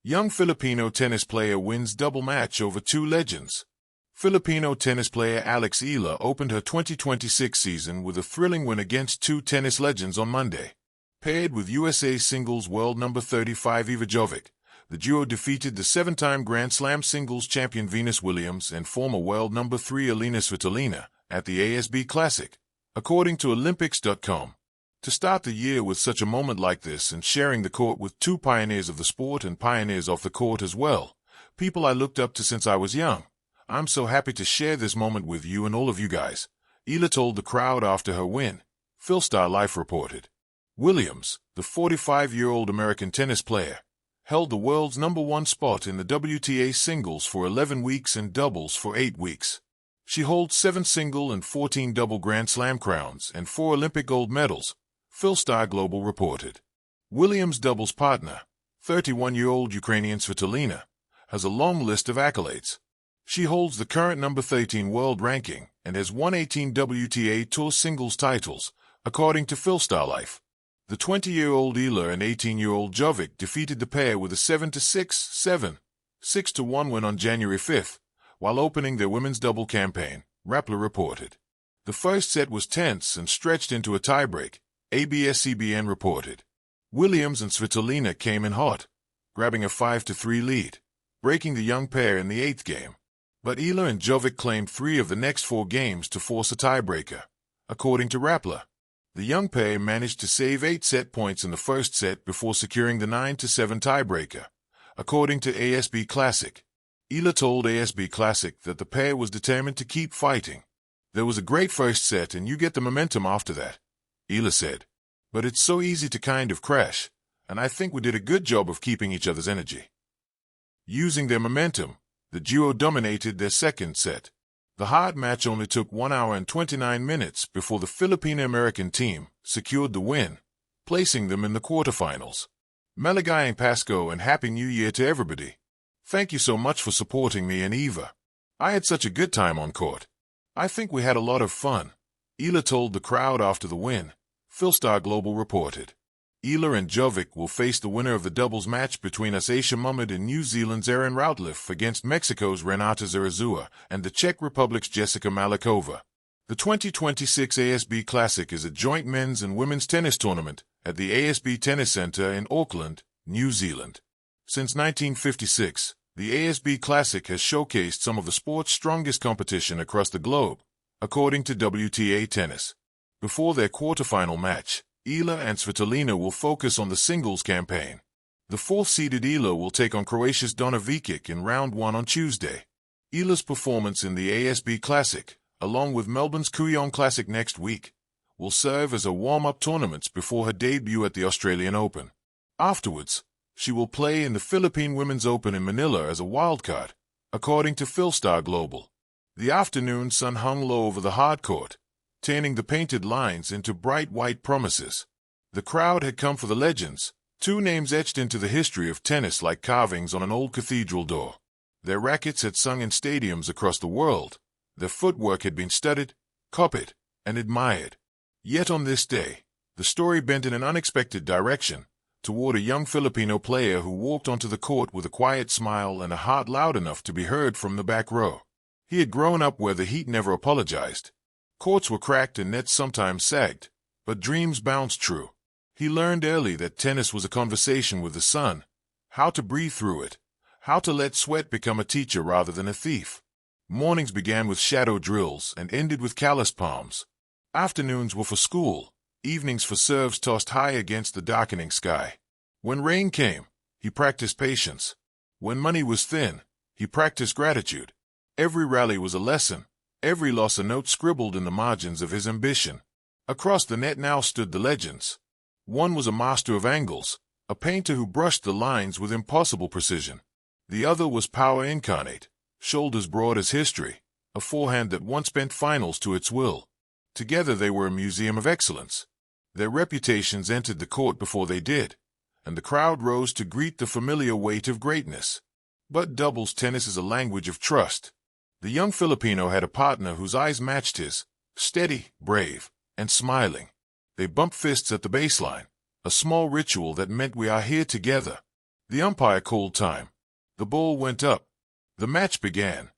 Young Filipino tennis player wins double match over two legends. Filipino tennis player Alex Ila opened her 2026 season with a thrilling win against two tennis legends on Monday. Paired with USA singles world number 35 Eva Jovic, the duo defeated the seven-time Grand Slam singles champion Venus Williams and former world number 3 Alina Svitolina at the ASB Classic, according to Olympics.com. To start the year with such a moment like this and sharing the court with two pioneers of the sport and pioneers off the court as well, people I looked up to since I was young, I'm so happy to share this moment with you and all of you guys, Ila told the crowd after her win, Philstar Life reported. Williams, the 45-year-old American tennis player, held the world's #1 spot in the WTA singles for 11 weeks and doubles for 8 weeks. She holds 7 single and 14 double Grand Slam crowns and 4 Olympic gold medals, Philstar Global reported. Williams' doubles partner, 31-year-old Ukrainian Svitolina, has a long list of accolades. She holds the current number 13 world ranking and has won 18 WTA Tour singles titles, according to Philstar Life. The 20-year-old Ila and 18-year-old Jovic defeated the pair with a 7-6, 7, 6-1 win on January 5th, while opening their women's double campaign, Rappler reported. The first set was tense and stretched into a tiebreak, ABS-CBN reported. Williams and Svitolina came in hot, grabbing a 5-3 lead, breaking the young pair in the 8th game. But Ila and Jovic claimed 3 of the next 4 games to force a tiebreaker, according to Rappler. The young pair managed to save 8 set points in the first set before securing the 9-7 tiebreaker, according to ASB Classic. Ila told ASB Classic that the pair was determined to keep fighting. There was a great first set and you get the momentum after that, Ila said. But it's so easy to kind of crash, and I think we did a good job of keeping each other's energy. Using their momentum, the duo dominated their second set. The hard match only took 1 hour and 29 minutes before the Filipino-American team secured the win, placing them in the quarterfinals. Maligayang Pasko and Happy New Year to everybody. Thank you so much for supporting me and Eva. I had such a good time on court. I think we had a lot of fun, Ila told the crowd after the win, Philstar Global reported. Ila and Jovic will face the winner of the doubles match between Aisha Muhammad and New Zealand's Erin Routliffe against Mexico's Renata Zarazua and the Czech Republic's Jessica Malikova. The 2026 ASB Classic is a joint men's and women's tennis tournament at the ASB Tennis Centre in Auckland, New Zealand. Since 1956, the ASB Classic has showcased some of the sport's strongest competition across the globe, according to WTA Tennis. Before their quarterfinal match, Ila and Svitolina will focus on the singles campaign. The 4th-seeded Ila will take on Croatia's Donna Vekic in round 1 on Tuesday. Ila's performance in the ASB Classic, along with Melbourne's Kooyong Classic next week, will serve as a warm-up tournament before her debut at the Australian Open. Afterwards, she will play in the Philippine Women's Open in Manila as a wildcard, according to Philstar Global. The afternoon sun hung low over the hardcourt, turning the painted lines into bright white promises. The crowd had come for the legends, 2 names etched into the history of tennis like carvings on an old cathedral door. Their rackets had sung in stadiums across the world. Their footwork had been studied, copied, and admired. Yet on this day, the story bent in an unexpected direction, toward a young Filipino player who walked onto the court with a quiet smile and a heart loud enough to be heard from the back row. He had grown up where the heat never apologized. Courts were cracked and nets sometimes sagged, but dreams bounced true. He learned early that tennis was a conversation with the sun, how to breathe through it, how to let sweat become a teacher rather than a thief. Mornings began with shadow drills and ended with calloused palms. Afternoons were for school, evenings for serves tossed high against the darkening sky. When rain came, he practiced patience. When money was thin, he practiced gratitude. Every rally was a lesson. Every loss a note scribbled in the margins of his ambition. Across the net now stood the legends. One was a master of angles, a painter who brushed the lines with impossible precision. The other was power incarnate, shoulders broad as history, a forehand that once bent finals to its will. Together they were a museum of excellence. Their reputations entered the court before they did, and the crowd rose to greet the familiar weight of greatness. But doubles tennis is a language of trust. The young Filipino had a partner whose eyes matched his, steady, brave, and smiling. They bumped fists at the baseline, a small ritual that meant we are here together. The umpire called time. The ball went up. The match began.